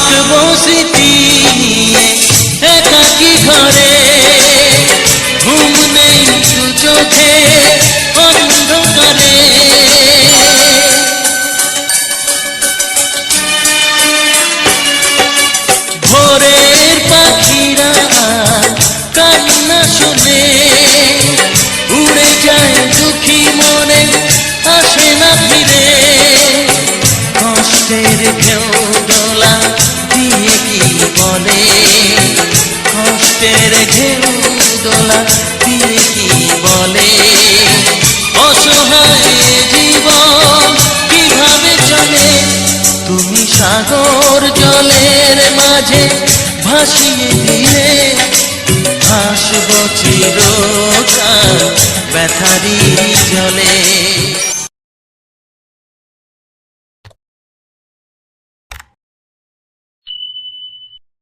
থাকবো স্মৃতি নিয়ে একাকী ঘরে, ঘুম নেই দু চোখে অন্ধকারে। ভোরের পাখিরা কান্না শুনে উড়ে যায় দুঃখী মনে, আসে না ফিরে। কষ্টের ঢেউ দোলা দিয়ে কি বলে, কষ্টের ঢেউ দোলা দিয়ে কি বলে, অসহায় জীবন কিভাবে চলে। তুমি সাগর জলের মাঝে ভাসিয়ে দিলে, ভাসব চিরকাল ব্যথারি জলে।